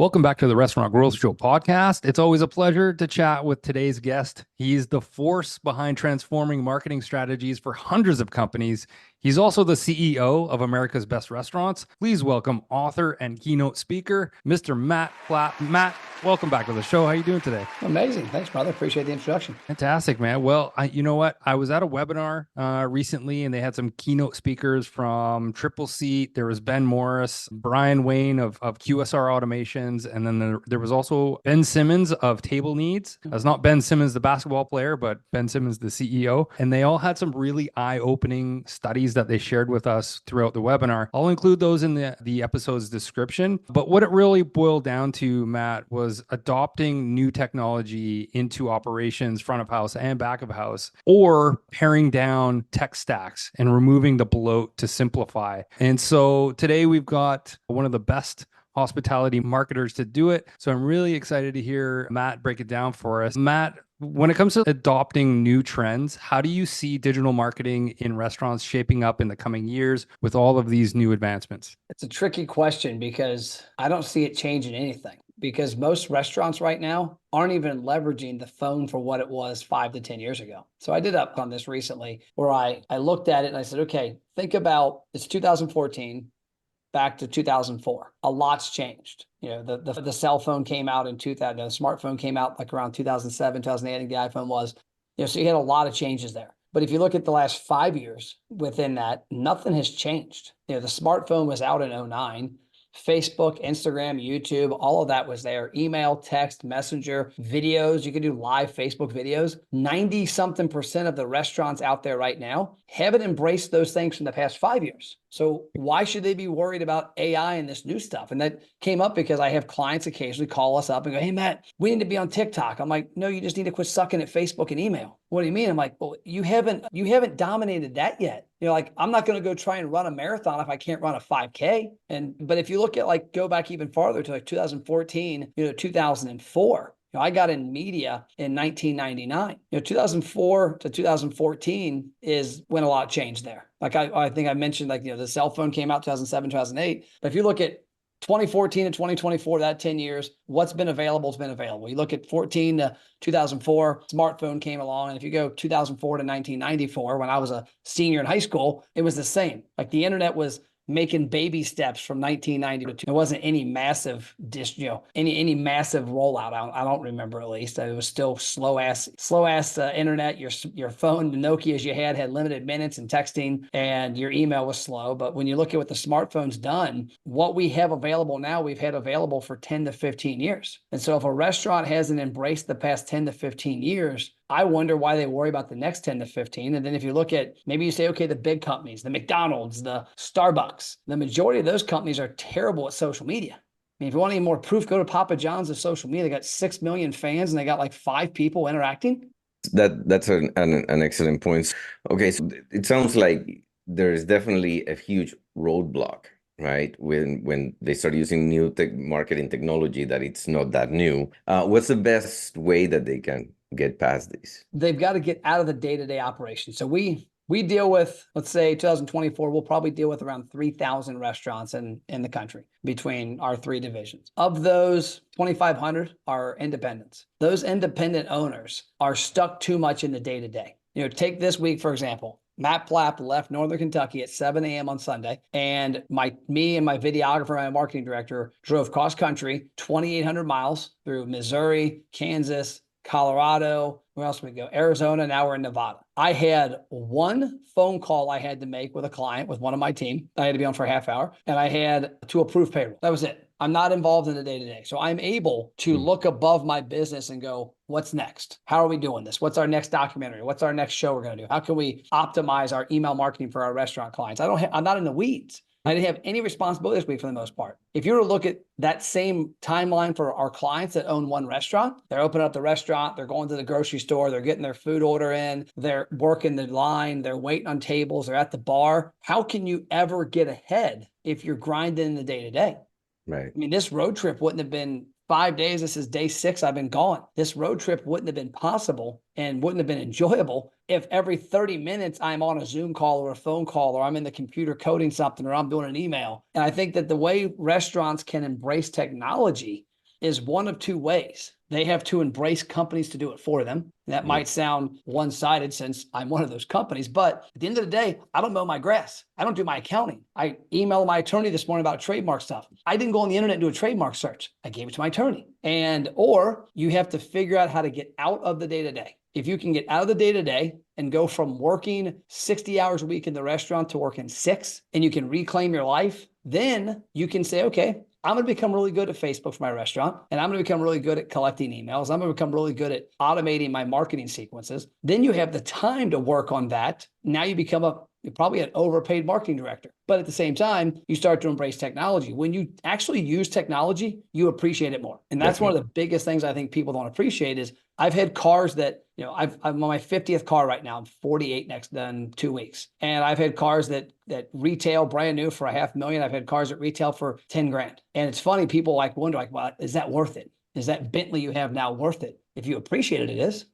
Welcome back to the Restaurant Growth Show podcast. It's always a pleasure to chat with today's guest. He's the force behind transforming marketing strategies for hundreds of companies. He's also the CEO of America's Best Restaurants. Please welcome author and keynote speaker, Mr. Matt Plapp. Matt, welcome back to the show. How are you doing today? Amazing. Thanks, brother. Appreciate the introduction. Fantastic, man. Well, you know what? I was at a webinar recently, and they had some keynote speakers from Triple Seat. There was Ben Morris, Brian Wayne of QSR Automations, and then there was also Ben Simmons of Table Needs. That's not Ben Simmons, the basketball player, but Ben Simmons, the CEO. And they all had some really eye-opening studies that they shared with us throughout the webinar. I'll include those in the episode's description. But what it really boiled down to, Matt, was adopting new technology into operations, front of house and back of house, or paring down tech stacks and removing the bloat to simplify. And so today we've got one of the best hospitality marketers to do it. So I'm really excited to hear Matt break it down for us. Matt, when it comes to adopting new trends, how do you see digital marketing in restaurants shaping up in the coming years with all of these new advancements? It's a tricky question because I don't see it changing anything, because most restaurants right now aren't even leveraging the phone for what it was 5 to 10 years ago. So I did up on this recently where I looked at it and I said, okay, think about it's 2014 back to 2004. A lot's changed. You know, the cell phone came out in 2000, the smartphone came out like around 2007, 2008, I think the iPhone was. You know, so you had a lot of changes there. But if you look at the last 5 years within that, nothing has changed. You know, the smartphone was out in 2009. Facebook, Instagram, YouTube, all of that was there. Email, text, messenger, videos. You can do live Facebook videos. 90-something% of the restaurants out there right now haven't embraced those things from the past 5 years. So why should they be worried about AI and this new stuff? And that came up because I have clients occasionally call us up and go, hey, Matt, we need to be on TikTok. I'm like, no, you just need to quit sucking at Facebook and email. What do you mean? I'm like, well, you haven't dominated that yet. You know, like, I'm not going to go try and run a marathon if I can't run a 5K. But if you look at, like, go back even farther to like 2014, 2004, I got in media in 1999. 2004 to 2014 is when a lot changed there. Like I think I mentioned, like, the cell phone came out 2007, 2008. But if you look at 2014 to 2024, that 10 years, what's been available has been available. You look at 14 to 2004, smartphone came along. And if you go 2004 to 1994, when I was a senior in high school, it was the same. Like, the internet was making baby steps from 1990 to it wasn't any massive any massive rollout. I don't remember, at least. It was still slow ass internet. Your phone, the Nokias you had limited minutes and texting, and your email was slow. But when you look at what the smartphone's done, what we have available now, we've had available for 10 to 15 years. And so if a restaurant hasn't embraced the past 10 to 15 years, I wonder why they worry about the next 10 to 15. And then if you look at, maybe you say, okay, the big companies, the McDonald's, the Starbucks, the majority of those companies are terrible at social media. I mean, if you want any more proof, go to Papa John's of social media. They got 6 million fans and they got like 5 people interacting. That's an excellent point. Okay, so it sounds like there is definitely a huge roadblock, right? When they start using new marketing technology, that it's not that new. What's the best way that they can get past these? They've got to get out of the day-to-day operation. So we deal with, let's say 2024, we'll probably deal with around 3,000 restaurants in the country between our 3 divisions. Of those, 2,500 are independents. Those independent owners are stuck too much in the day-to-day. Take this week, for example. Matt Plapp left Northern Kentucky at 7 a.m. on Sunday, and me and my videographer, my marketing director, drove cross country 2,800 miles through Missouri, Kansas, Colorado, where else we go? Arizona, now we're in Nevada. I had one phone call I had to make with a client, with one of my team. I had to be on for a half hour, and I had to approve payroll. That was it. I'm not involved in the day-to-day. So I'm able to look above my business and go, what's next? How are we doing this? What's our next documentary? What's our next show we're going to do? How can we optimize our email marketing for our restaurant clients? I'm not in the weeds. I didn't have any responsibility this week for the most part. If you were to look at that same timeline for our clients that own one restaurant, they're opening up the restaurant, they're going to the grocery store, they're getting their food order in, they're working the line, they're waiting on tables, they're at the bar. How can you ever get ahead if you're grinding in the day-to-day? Right. I mean, this road trip wouldn't have been 5 days. This is day 6. I've been gone. This road trip wouldn't have been possible and wouldn't have been enjoyable if every 30 minutes I'm on a Zoom call or a phone call, or I'm in the computer coding something, or I'm doing an email. And I think that the way restaurants can embrace technology is one of two ways. They have to embrace companies to do it for them. And that might sound one-sided since I'm one of those companies, but at the end of the day, I don't mow my grass. I don't do my accounting. I emailed my attorney this morning about trademark stuff. I didn't go on the internet and do a trademark search. I gave it to my attorney. Or you have to figure out how to get out of the day-to-day. If you can get out of the day-to-day and go from working 60 hours a week in the restaurant to working 6, and you can reclaim your life, then you can say, okay, I'm going to become really good at Facebook for my restaurant, and I'm going to become really good at collecting emails. I'm going to become really good at automating my marketing sequences. Then you have the time to work on that. Now you become you're probably an overpaid marketing director. But at the same time, you start to embrace technology. When you actually use technology, you appreciate it more. And that's one of the biggest things I think people don't appreciate is I've had cars that, I'm on my 50th car right now. I'm 48 in 2 weeks. And I've had cars that retail brand new for $500,000. I've had cars that retail for 10 grand. And it's funny, people wonder, well, is that worth it? Is that Bentley you have now worth it? If you appreciate it, it is.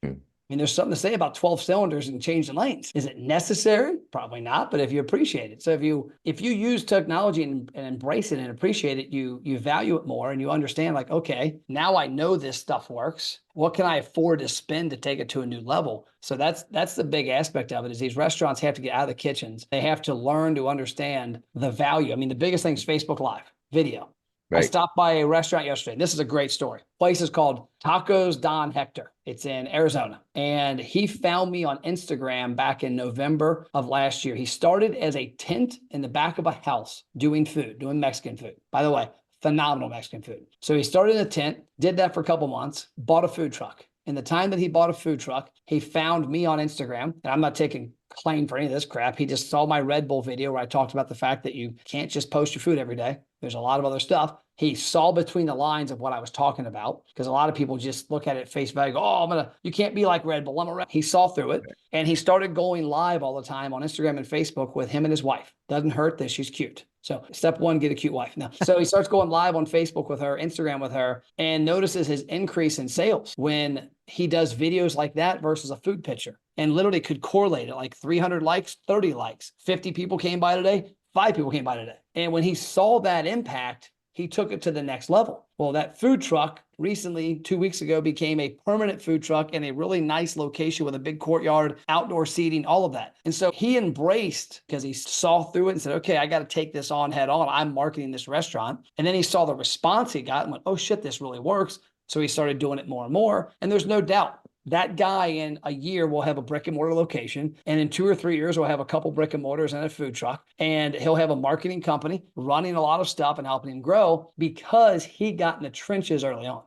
I mean, there's something to say about 12 cylinders and changing lanes. Is it necessary? Probably not, but if you appreciate it. So if you use technology and embrace it and appreciate it, you value it more and you understand like, okay, now I know this stuff works. What can I afford to spend to take it to a new level? So that's the big aspect of it is these restaurants have to get out of the kitchens. They have to learn to understand the value. I mean, the biggest thing is Facebook Live, video. Right. I stopped by a restaurant yesterday. This is a great story. Place is called Tacos Don Hector. It's in Arizona. And he found me on Instagram back in November of last year. He started as a tent in the back of a house doing Mexican food. By the way, phenomenal Mexican food. So he started in a tent, did that for a couple months, bought a food truck. In the time that he bought a food truck, he found me on Instagram. And I'm not taking claim for any of this crap. He just saw my Red Bull video where I talked about the fact that you can't just post your food every day. There's a lot of other stuff. He saw between the lines of what I was talking about because a lot of people just look at it at face value, go, oh, you can't be like Red Bull. He saw through it and he started going live all the time on Instagram and Facebook with him and his wife. Doesn't hurt that she's cute. So step one, get a cute wife. No. So he starts going live on Facebook with her, Instagram with her, and notices his increase in sales when he does videos like that versus a food picture and literally could correlate it like 300 likes, 30 likes, 50 people came by today, 5 people came by today. And when he saw that impact, he took it to the next level. Well, that food truck recently, 2 weeks ago, became a permanent food truck in a really nice location with a big courtyard, outdoor seating, all of that. And so he embraced because he saw through it and said, okay, I got to take this on head on. I'm marketing this restaurant. And then he saw the response he got and went, oh shit, this really works. So he started doing it more and more. And there's no doubt that guy in a year will have a brick and mortar location. And in 2 or 3 years, we'll have a couple brick and mortars and a food truck. And he'll have a marketing company running a lot of stuff and helping him grow because he got in the trenches early on.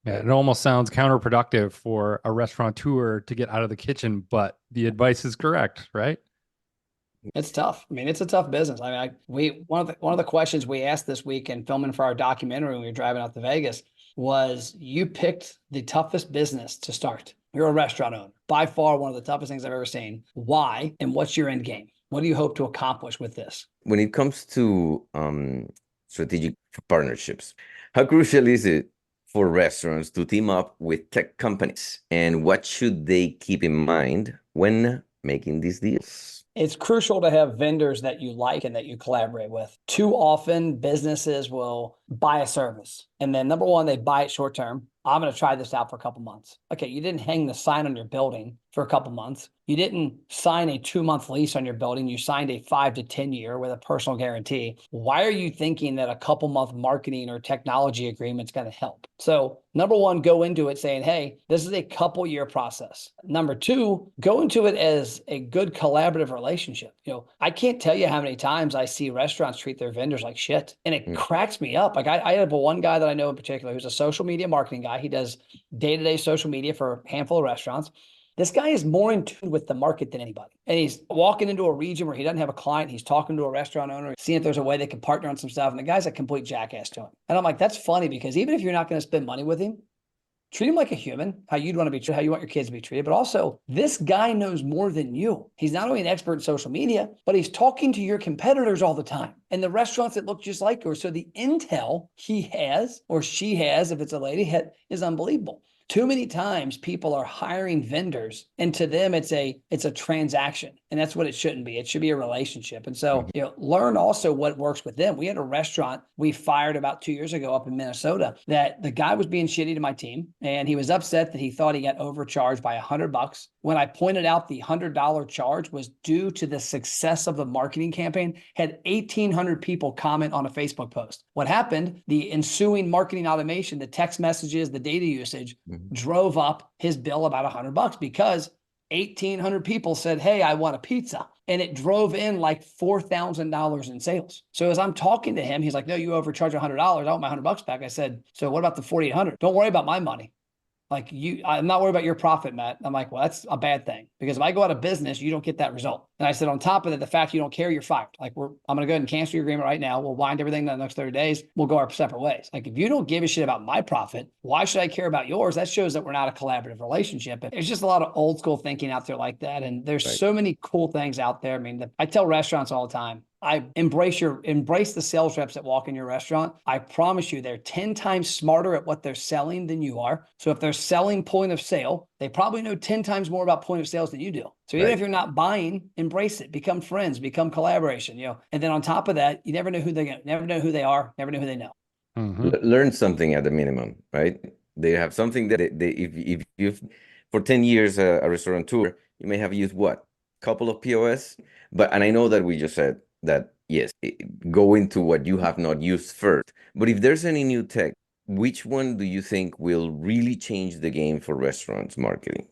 Yeah, it almost sounds counterproductive for a restaurateur to get out of the kitchen, but the advice is correct, right? It's tough. I mean, it's a tough business. I mean, one of the questions we asked this week in filming for our documentary when we were driving out to Vegas was you picked the toughest business to start. You're a restaurant owner, by far one of the toughest things I've ever seen. Why? And what's your end game? What do you hope to accomplish with this? When it comes to strategic partnerships, how crucial is it for restaurants to team up with tech companies? And what should they keep in mind when making these deals? It's crucial to have vendors that you like and that you collaborate with. Too often, businesses will buy a service. And then number one, they buy it short term. I'm going to try this out for a couple months. Okay, you didn't hang the sign on your building for a couple months. You didn't sign a 2-month lease on your building. You signed a 5 to 10 year with a personal guarantee. Why are you thinking that a couple month marketing or technology agreement is going to help? So number one, go into it saying, hey, this is a couple year process. Number two, go into it as a good collaborative relationship. I can't tell you how many times I see restaurants treat their vendors like shit. And it cracks me up. Like I have one guy that I know in particular who's a social media marketing guy. He does day-to-day social media for a handful of restaurants. This guy is more in tune with the market than anybody. And he's walking into a region where he doesn't have a client. He's talking to a restaurant owner, seeing if there's a way they can partner on some stuff. And the guy's a complete jackass to him. And I'm like, that's funny because even if you're not going to spend money with him, treat him like a human, how you'd want to be treated, how you want your kids to be treated. But also, this guy knows more than you. He's not only an expert in social media, but he's talking to your competitors all the time. and the restaurants that look just like yours. So the intel he has, or she has, if it's a lady, is unbelievable. Too many times people are hiring vendors, and to them it's a transaction, and that's what it shouldn't be. It should be a relationship. And so, learn also what works with them. We had a restaurant we fired about 2 years ago up in Minnesota that the guy was being shitty to my team, and he was upset that he thought he got overcharged by $100. When I pointed out the $100 charge was due to the success of the marketing campaign, had 1,800 people comment on a Facebook post. What happened? The ensuing marketing automation, the text messages, the data usage drove up his bill about $100 because 1,800 people said, hey, I want a pizza. And it drove in like $4,000 in sales. So as I'm talking to him, he's like, no, you overcharged $100. I want my $100 back. I said, so what about the 4,800? Don't worry about my money. Like I'm not worried about your profit, Matt. I'm like, well, that's a bad thing because if I go out of business, you don't get that result. And I said, on top of that, the fact you don't care, you're fired. Like I'm going to go ahead and cancel your agreement right now. We'll wind everything down the next 30 days. We'll go our separate ways. Like if you don't give a shit about my profit, why should I care about yours? That shows that we're not a collaborative relationship. And there's just a lot of old school thinking out there like that. And there's so many cool things out there. I mean, I tell restaurants all the time, I embrace the sales reps that walk in your restaurant. I promise you, they're 10 times smarter at what they're selling than you are. So if they're selling point of sale, they probably know 10 times more about point of sales than you do. So even if you're not buying, embrace it, become friends, become collaboration, And then on top of that, you never know who they are, never know who they know. Learn something at the minimum, right? They have something that if you've for 10 years a restaurateur, you may have used what? Couple of POS, and I know that we just said that, yes, go into what you have not used first. But if there's any new tech, which one do you think will really change the game for restaurant marketing?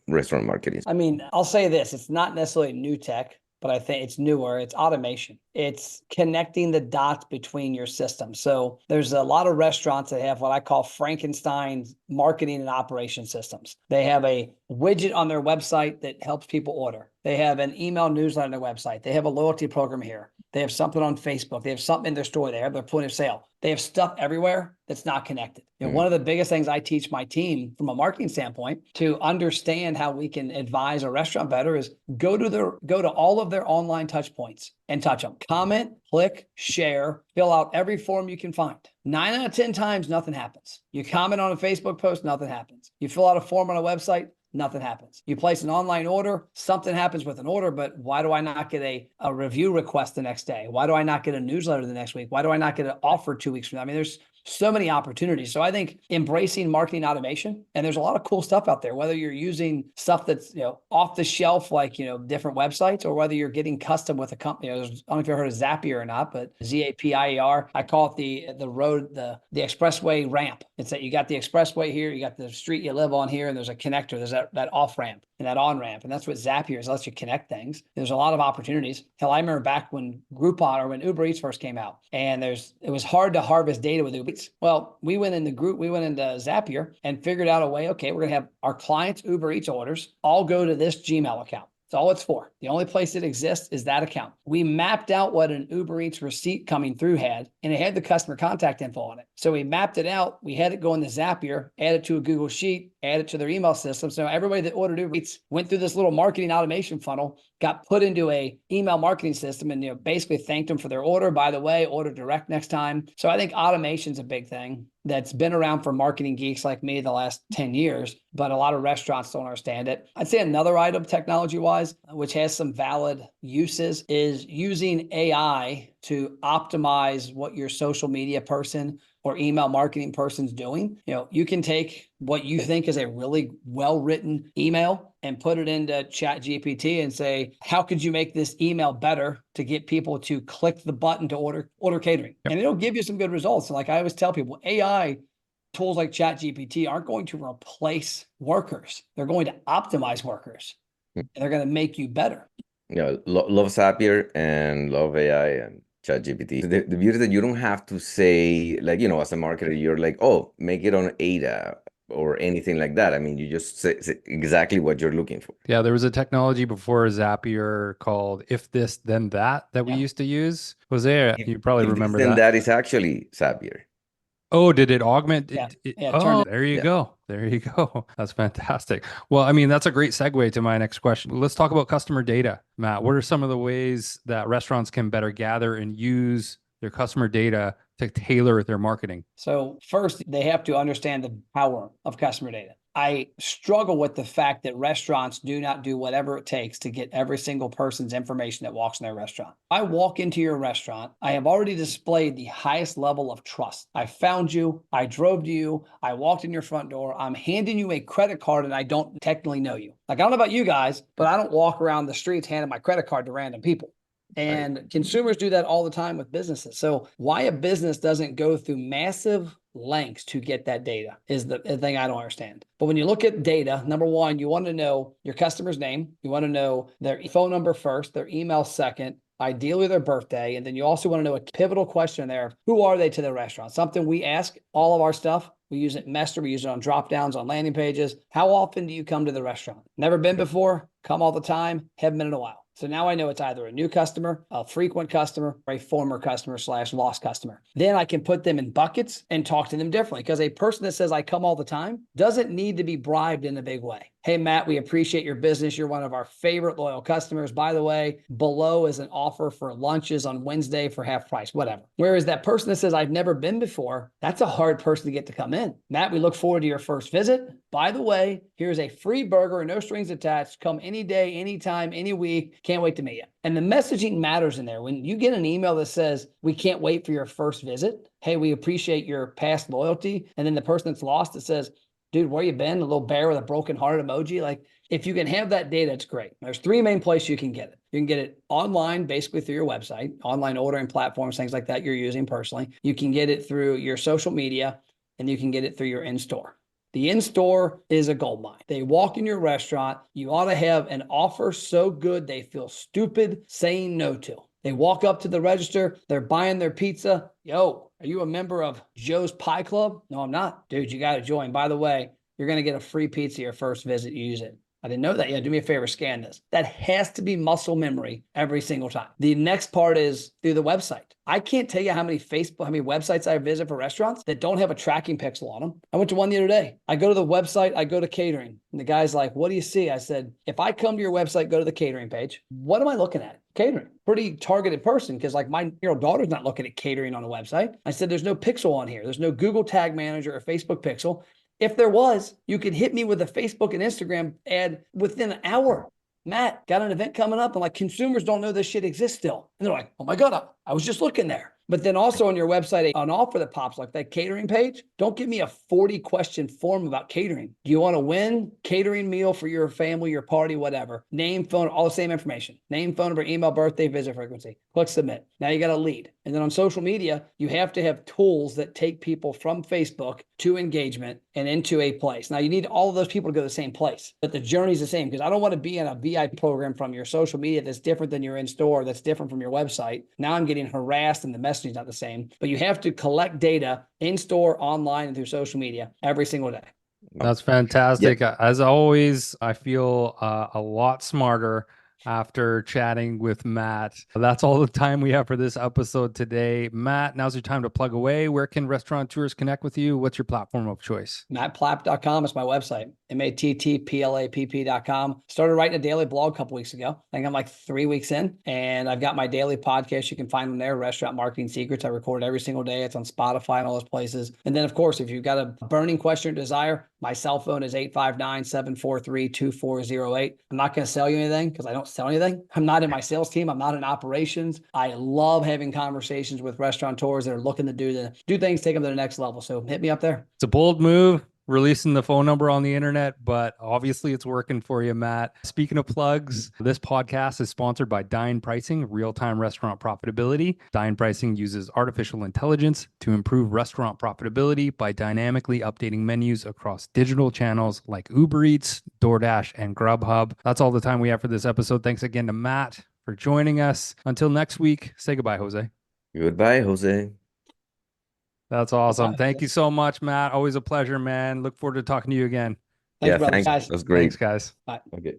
I mean, I'll say this, it's not necessarily new tech, but I think it's newer. It's automation. It's connecting the dots between your systems. So there's a lot of restaurants that have what I call Frankenstein's marketing and operation systems. They have a widget on their website that helps people order. They have an email newsletter on their website. They have a loyalty program here. They have something on Facebook. They have something in their store. They have their point of sale. They have stuff everywhere that's not connected. One of the biggest things I teach my team from a marketing standpoint to understand how we can advise a restaurant better is go to all of their online touch points and touch them. Comment, click, share, fill out every form you can find. 9 out of 10 times, nothing happens. You comment on a Facebook post, nothing happens. You fill out a form on a website, nothing happens. You place an online order, something happens with an order, but why do I not get a review request the next day? Why do I not get a newsletter the next week? Why do I not get an offer 2 weeks from now? I mean, there's so many opportunities. So I think embracing marketing automation, and there's a lot of cool stuff out there, whether you're using stuff that's, off the shelf, like, different websites, or whether you're getting custom with a company. I don't know if you've heard of Zapier or not, but Zapier, I call it the expressway ramp. It's that you got the expressway here, you got the street you live on here, and there's a connector. There's that off ramp and that on ramp. And that's what Zapier is. It lets you connect things. There's a lot of opportunities. Hell, I remember back when Groupon or when Uber Eats first came out, and it was hard to harvest data with Uber Eats. Well, we went into Zapier and figured out a way, okay, we're going to have our clients' Uber Eats orders all go to this Gmail account. That's all it's for. The only place it exists is that account. We mapped out what an Uber Eats receipt coming through had, and it had the customer contact info on it. So we mapped it out. We had it go into Zapier, add it to a Google Sheet, add it to their email system. So everybody that ordered Uber Eats went through this little marketing automation funnel, got put into a email marketing system, and basically thanked them for their order. By the way, order direct next time. So I think automation's a big thing that's been around for marketing geeks like me the last 10 years, but a lot of restaurants don't understand it. I'd say another item technology-wise, which has some valid uses, is using AI to optimize what your social media person or email marketing person's doing. You can take what you think is a really well-written email and put it into Chat GPT and say, how could you make this email better to get people to click the button to order catering? Yep. And it'll give you some good results. Like I always tell people, AI tools like Chat GPT aren't going to replace workers. They're going to optimize workers, and they're going to make you better. Love Zapier and love AI and ChatGPT. The beauty that you don't have to say, like, as a marketer, you're like, oh, make it on Ada or anything like that. I mean, you just say exactly what you're looking for. Yeah, there was a technology before Zapier called If This Then That we used to use. Jose, you probably remember that. Then that is actually Zapier. Oh, did it augment? Yeah. There you go. There you go. That's fantastic. Well, I mean, that's a great segue to my next question. Let's talk about customer data. Matt, what are some of the ways that restaurants can better gather and use their customer data to tailor their marketing? So first, they have to understand the power of customer data. I struggle with the fact that restaurants do not do whatever it takes to get every single person's information that walks in their restaurant. I walk into your restaurant, I have already displayed the highest level of trust. I found you, I drove to you, I walked in your front door, I'm handing you a credit card and I don't technically know you. Like, I don't know about you guys, but I don't walk around the streets handing my credit card to random people. And consumers do that all the time with businesses. So why a business doesn't go through massive lengths to get that data is the thing I don't understand. But when you look at data, number one, you want to know your customer's name. You want to know their phone number first, their email second, ideally their birthday. And then you also want to know a pivotal question there. Who are they to the restaurant? Something we ask all of our stuff. We use it in Messenger. We use it on drop downs, on landing pages. How often do you come to the restaurant? Never been before? Come all the time? Haven't been in a while. So now I know it's either a new customer, a frequent customer, or a former customer / lost customer. Then I can put them in buckets and talk to them differently, because a person that says I come all the time doesn't need to be bribed in a big way. Hey, Matt, we appreciate your business. You're one of our favorite loyal customers. By the way, below is an offer for lunches on Wednesday for half price, whatever. Whereas that person that says I've never been before, that's a hard person to get to come in. Matt, we look forward to your first visit. By the way, here's a free burger, no strings attached. Come any day, anytime, any week. Can't wait to meet you. And the messaging matters in there. When you get an email that says, we can't wait for your first visit. Hey, we appreciate your past loyalty. And then the person that's lost that says, dude, where you been? A little bear with a broken heart emoji. Like, if you can have that data, it's great. There's three main places you can get it. You can get it online, basically through your website, online ordering platforms, things like that you're using personally. You can get it through your social media, and you can get it through your in-store. The in-store is a goldmine. They walk in your restaurant. You ought to have an offer so good they feel stupid saying no to. They walk up to the register. They're buying their pizza. Yo, are you a member of Joe's Pie Club? No, I'm not. Dude, you got to join. By the way, you're going to get a free pizza your first visit. You use it. I didn't know that. Yeah, do me a favor, scan this. That has to be muscle memory every single time. The next part is through the website. I can't tell you how many websites I visit for restaurants that don't have a tracking pixel on them. I went to one the other day. I go to the website, I go to catering, and the guy's like, what do you see? I said, if I come to your website, go to the catering page, what am I looking at? Catering. Pretty targeted person, because like my daughter's not looking at catering on a website. I said, there's no pixel on here. There's no Google Tag Manager or Facebook pixel. If there was, you could hit me with a Facebook and Instagram ad within an hour. Matt, got an event coming up. I'm like, consumers don't know this shit exists still. And they're like, oh my God, I was just looking there. But then also on your website, an offer that pops like that catering page, don't give me a 40-question form about catering. Do you want to win catering meal for your family, your party, whatever? Name, phone, all the same information. Name, phone number, email, birthday, visit frequency. Click submit. Now you got a lead. And then on social media, you have to have tools that take people from Facebook to engagement and into a place. Now you need all of those people to go to the same place, but the journey is the same, because I don't want to be in a VIP program from your social media that's different than your in-store, that's different from your website. Now I'm getting harassed and the messaging is not the same, but you have to collect data in-store, online, and through social media every single day. That's fantastic. Yep. As always, I feel a lot smarter after chatting with Matt. That's all the time we have for this episode today. Matt, now's your time to plug away. Where can restaurateurs connect with you? What's your platform of choice? MattPlapp.com is my website. MattPlapp.com. Started writing a daily blog a couple weeks ago. I think I'm like 3 weeks in, and I've got my daily podcast. You can find them there, Restaurant Marketing Secrets. I record every single day. It's on Spotify and all those places. And then, of course, if you've got a burning question or desire, my cell phone is 859-743-2408. I'm not going to sell you anything, because I don't sell anything. I'm not in my sales team. I'm not in operations. I love having conversations with restaurateurs that are looking to do things, take them to the next level. So hit me up there. It's a bold move, releasing the phone number on the internet, but obviously it's working for you, Matt. Speaking of plugs, this podcast is sponsored by Dine Pricing, real-time restaurant profitability. Dine Pricing uses artificial intelligence to improve restaurant profitability by dynamically updating menus across digital channels like Uber Eats, DoorDash, and Grubhub. That's all the time we have for this episode. Thanks again to Matt for joining us. Until next week, say goodbye, Jose. Goodbye, Jose. That's awesome. Thank you so much, Matt. Always a pleasure, man. Look forward to talking to you again. Thanks, thanks. guys. That's great. Thanks, guys. Bye. Okay.